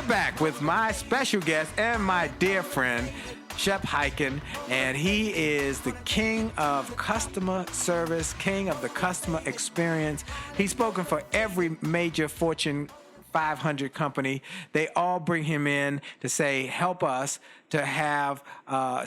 Back with my special guest and my dear friend, Shep Hyken, and he is the king of customer service, king of the customer experience. He's spoken for every major Fortune 500 company. They all bring him in to say, help us to have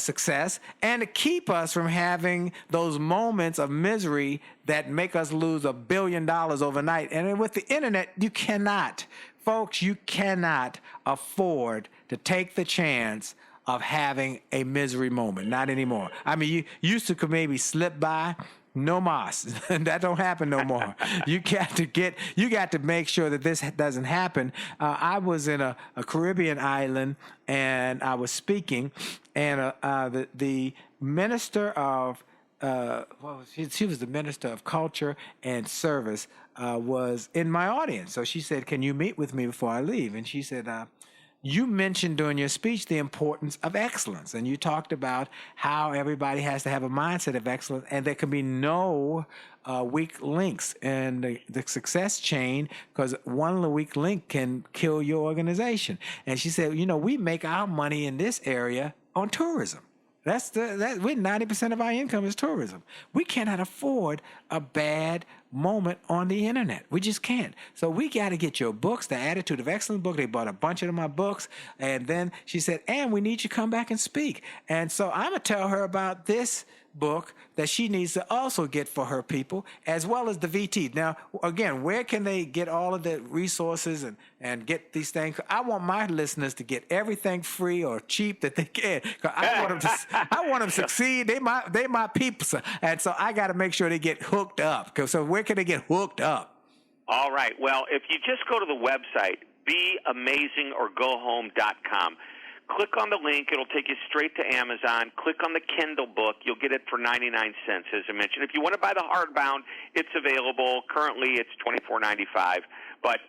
success and to keep us from having those moments of misery that make us lose $1 billion overnight. And with the internet, you cannot. Folks, you cannot afford to take the chance of having a misery moment. Not anymore. I mean, you used to maybe slip by. No mas. That don't happen no more. You got to make sure that this doesn't happen. I was in a Caribbean island, and I was speaking, and the minister of she was the minister of culture and service, was in my audience. So she said, can you meet with me before I leave? And she said, you mentioned during your speech the importance of excellence, and you talked about how everybody has to have a mindset of excellence, and there can be no weak links in the success chain, because one weak link can kill your organization. And she said, we make our money in this area on tourism. We're 90% of our income is tourism. We cannot afford a bad moment on the internet. We just can't. So we got to get your books, the Attitude of Excellence book. They bought a bunch of my books. And then she said, and we need you to come back and speak. And so I'm going to tell her about this book that she needs to also get for her people, as well as the VT. Now, again, where can they get all of the resources and get these things? I want my listeners to get everything free or cheap that they can. I want them to succeed. They my peeps. And so I got to make sure they get hooked up. So where can they get hooked up? All right. Well, if you just go to the website, beamazingorgohome.com. Click on the link. It'll take you straight to Amazon. Click on the Kindle book. You'll get it for 99 cents, as I mentioned. If you want to buy the hardbound, it's available. Currently, it's $24.95, but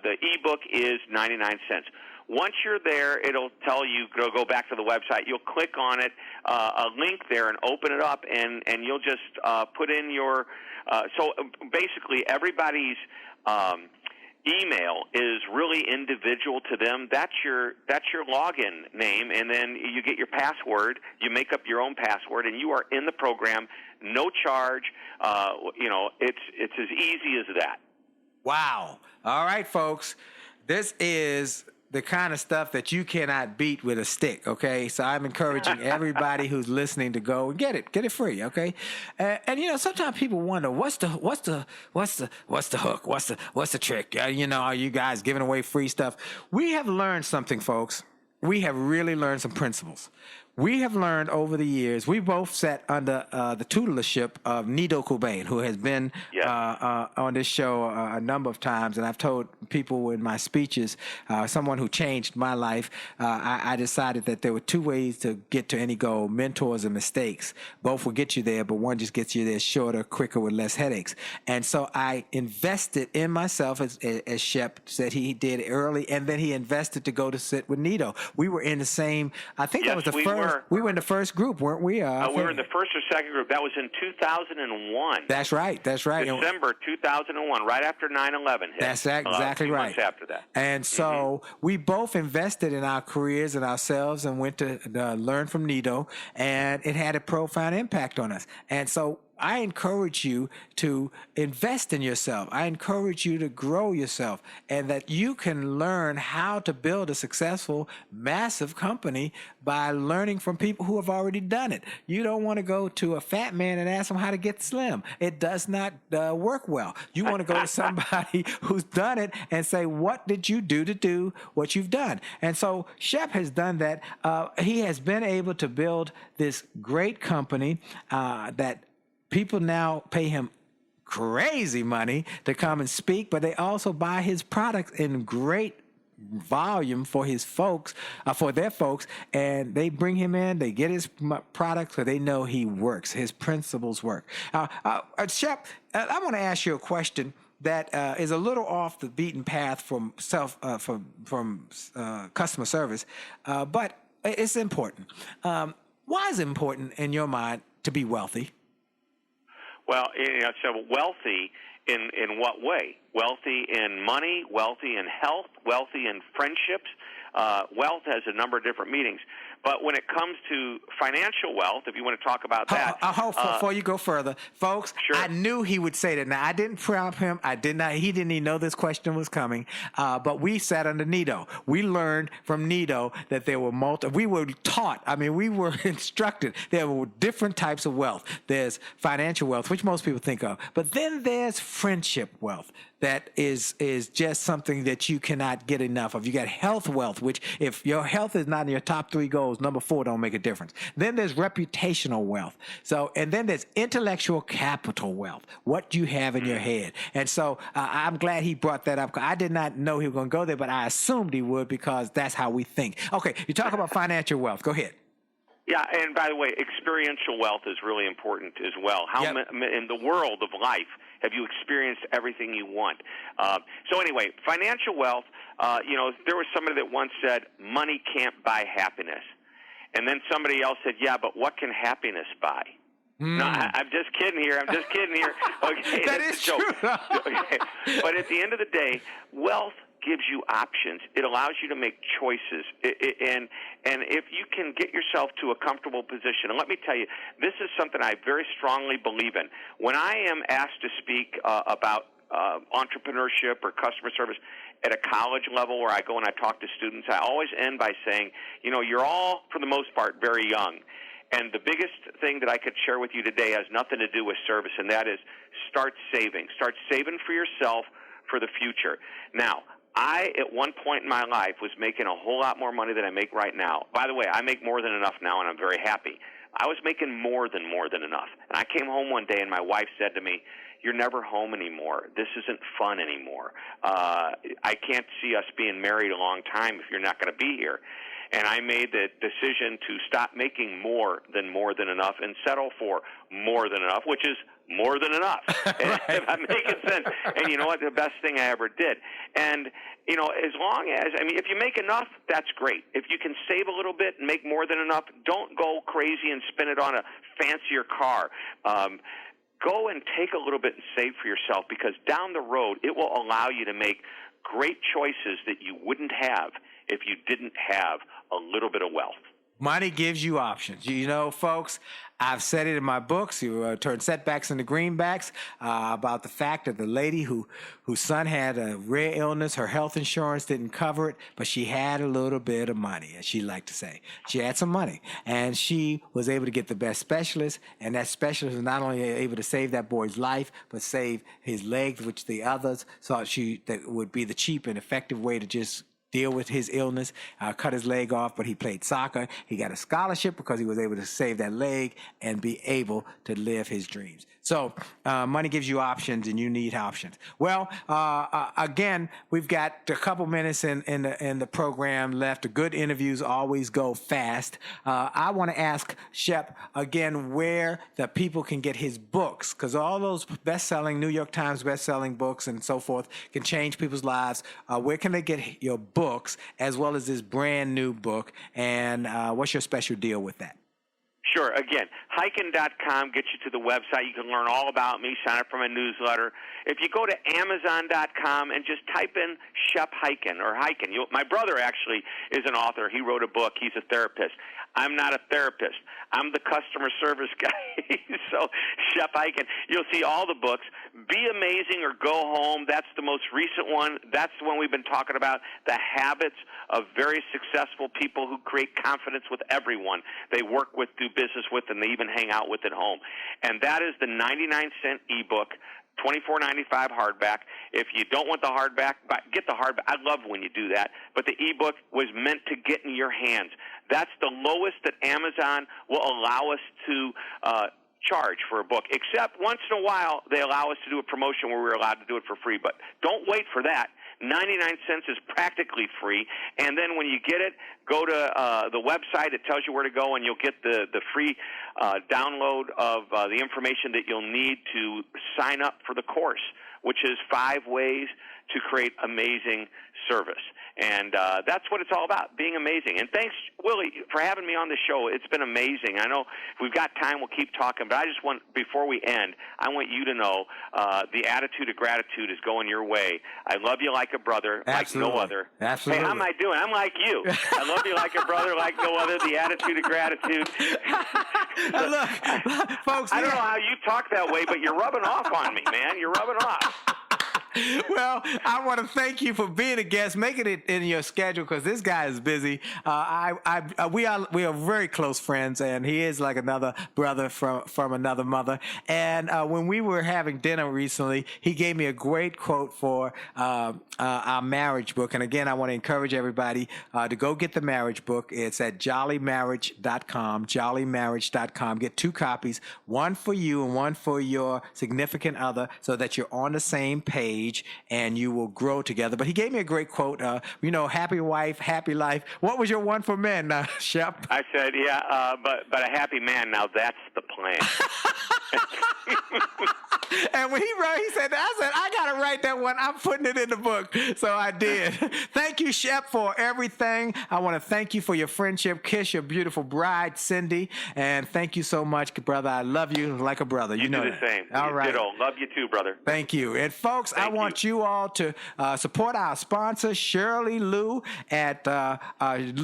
the ebook is 99 cents. Once you're there, it'll tell you, go back to the website. You'll click on it, a link there, and open it up, and you'll just put in your so basically, everybody's email is really individual to them. That's your login name, and then you get your password. You make up your own password, and you are in the program, no charge. It's as easy as that. Wow. All right, folks. This is the kind of stuff that you cannot beat with a stick, okay? So I'm encouraging everybody who's listening to go and get it free, okay? And sometimes people wonder what's the hook, what's the trick? Are you guys giving away free stuff? We have learned something, folks. We have really learned some principles. We have learned over the years, we both sat under the tutorship of Nido Cobain, who has been on this show a number of times. And I've told people in my speeches, someone who changed my life, I decided that there were two ways to get to any goal, mentors and mistakes. Both will get you there, but one just gets you there shorter, quicker, with less headaches. And so I invested in myself, as Shep said he did early, and then he invested to go to sit with Nido. We were in the same, I think that was the first. We were in the first group, weren't we? We were in the first or second group. That was in 2001. That's right. December 2001, right after 9/11 hit. That's exactly right. 2 months after that. And so we both invested in our careers and ourselves and went to learn from Nido, and it had a profound impact on us. And so I encourage you to invest in yourself. I encourage you to grow yourself, and that you can learn how to build a successful, massive company by learning from people who have already done it. You don't want to go to a fat man and ask him how to get slim. It does not work well. You want to go to somebody who's done it and say, what did you do to do what you've done? And so Shep has done that. He has been able to build this great company that people now pay him crazy money to come and speak, but they also buy his products in great volume for his folks, for their folks, and they bring him in, they get his products, so they know he works, his principles work. Shep, I want to ask you a question that is a little off the beaten path from customer service, but it's important. Why is it important in your mind to be wealthy? Well, so wealthy in what way? Wealthy in money, wealthy in health, wealthy in friendships. Wealth has a number of different meanings. But when it comes to financial wealth, if you want to talk about that. Before you go further, folks, sure. I knew he would say that. Now, I didn't prompt him. He didn't even know this question was coming. But we sat under Nido. We learned from Nido that there were we were taught, we were instructed there were different types of wealth. There's financial wealth, which most people think of. But then there's friendship wealth. That is just something that you cannot get enough of. You got health wealth, which if your health is not in your top 3 goals, number 4 don't make a difference. Then there's reputational wealth. And then there's intellectual capital wealth, what you have in your head. And so I'm glad he brought that up. I did not know he was going to go there, but I assumed he would because that's how we think. Okay, you talk about financial wealth. Go ahead. Yeah, and by the way, experiential wealth is really important as well. In the world of life have you experienced everything you want? So anyway, financial wealth, there was somebody that once said, money can't buy happiness. And then somebody else said, yeah, but what can happiness buy? No, I'm just kidding here. Okay, that is true. Okay. But at the end of the day, wealth gives you options. It allows you to make choices. And if you can get yourself to a comfortable position, and let me tell you, this is something I very strongly believe in. When I am asked to speak about entrepreneurship or customer service at a college level where I go and I talk to students, I always end by saying, you're all, for the most part, very young. And the biggest thing that I could share with you today has nothing to do with service, and that is start saving. Start saving for yourself for the future. Now, I, at one point in my life, was making a whole lot more money than I make right now. By the way, I make more than enough now, and I'm very happy. I was making more than enough. And I came home one day, and my wife said to me, you're never home anymore. This isn't fun anymore. I can't see us being married a long time if you're not going to be here. And I made the decision to stop making more than enough and settle for more than enough, which is more than enough. If I'm making sense. And you know what? The best thing I ever did. And, as long as, if you make enough, that's great. If you can save a little bit and make more than enough, don't go crazy and spend it on a fancier car. Go and take a little bit and save for yourself, because down the road it will allow you to make great choices that you wouldn't have if you didn't have a little bit of wealth. Money gives you options. You know, folks, I've said it in my books, you turn setbacks into greenbacks, about the fact that the lady whose son had a rare illness, her health insurance didn't cover it, but she had a little bit of money, as she liked to say. She had some money, and she was able to get the best specialist, and that specialist was not only able to save that boy's life, but save his legs, which the others thought that would be the cheap and effective way to just deal with his illness, cut his leg off, but he played soccer. He got a scholarship because he was able to save that leg and be able to live his dreams. So money gives you options, and you need options. Well, again, we've got a couple minutes in the program left. The good interviews always go fast. I want to ask Shep again where the people can get his books, because all those best-selling, New York Times best-selling books and so forth can change people's lives. Where can they get your books as well as this brand new book, and what's your special deal with that? Sure. Again, Hyken.com gets you to the website. You can learn all about me, sign up for my newsletter. If you go to Amazon.com and just type in Shep Hyken or Hyken, my brother actually is an author. He wrote a book. He's a therapist. I'm not a therapist. I'm the customer service guy. So Shep Hyken, you'll see all the books. Be Amazing or Go Home. That's the most recent one. That's the one we've been talking about, the habits of very successful people who create confidence with everyone they work with, do business with, and they even hang out with at home. And that is the 99-cent ebook, $24.95 hardback. If you don't want the hardback, get the hardback. I love when you do that. But the ebook was meant to get in your hands. That's the lowest that Amazon will allow us to charge for a book, except once in a while they allow us to do a promotion where we're allowed to do it for free. But don't wait for that. 99 cents is practically free, and then when you get it, go to the website. It tells you where to go, and you'll get the free download of the information that you'll need to sign up for the course, which is 5 ways to create amazing service. And that's what it's all about, being amazing. And thanks, Willie, for having me on the show. It's been amazing. I know if we've got time, we'll keep talking, but I just want, before we end, I want you to know the attitude of gratitude is going your way. I love you like a brother, Absolutely. like no other. Absolutely. Hey, how am I doing? I'm like you. I love you like a brother, like no other, the attitude of gratitude. Look, folks, I don't know how you talk that way, but you're rubbing off on me, man. You're rubbing off. Well, I want to thank you for being a guest, making it in your schedule, because this guy is busy. We are very close friends, and he is like another brother from another mother. And when we were having dinner recently, he gave me a great quote for our marriage book. And again, I want to encourage everybody to go get the marriage book. It's at jollymarriage.com, jollymarriage.com. Get 2 copies, one for you and one for your significant other, so that you're on the same page and you will grow together. But he gave me a great quote, happy wife, happy life. What was your one for men, Shep? I said, but a happy man, now that's the plan. And when he wrote, he said, I got to write that one. I'm putting it in the book. So I did. Thank you, Shep, for everything. I want to thank you for your friendship. Kiss your beautiful bride, Cindy. And thank you so much, brother. I love you like a brother. You know do the that. same. All right. Ditto. Love you too, brother. Thank you. And folks, I want you all to support our sponsor, Shirley Lou, at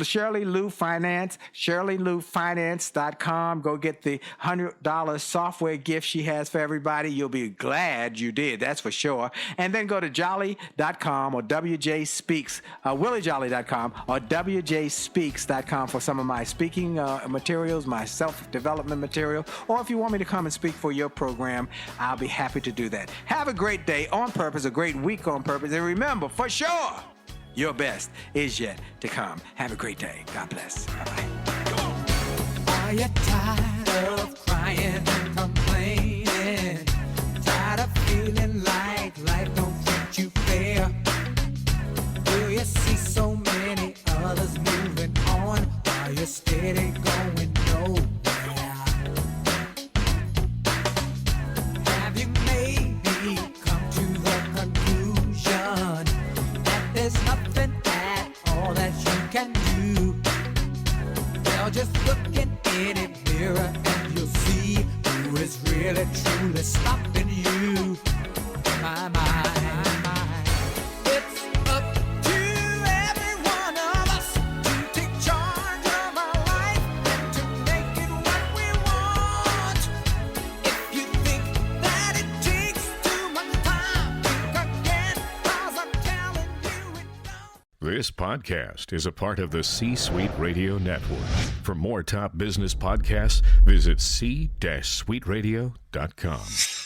Shirley Lou Finance, ShirleyLouFinance.com. Go get the $100 software gift she has for everybody. You'll be glad you did, that's for sure. And then go to jolly.com or WJ Speaks, WillieJolly.com or WJSpeaks.com for some of my speaking materials, my self-development material. Or if you want me to come and speak for your program, I'll be happy to do that. Have a great day on purpose, a great week on purpose. And remember, for sure, your best is yet to come. Have a great day. God bless. Bye-bye. Are you tired of crying and complaining? Tired of feeling like life don't treat you fair? Do you see so many others moving on? Are you steady going nowhere? Have you maybe come to the conclusion that there's nothing at all that you can do? Well, just look in any mirror and you'll see who is really truly stopping you. My, it's a This podcast is a part of the C-Suite Radio Network. For more top business podcasts, visit c-suiteradio.com.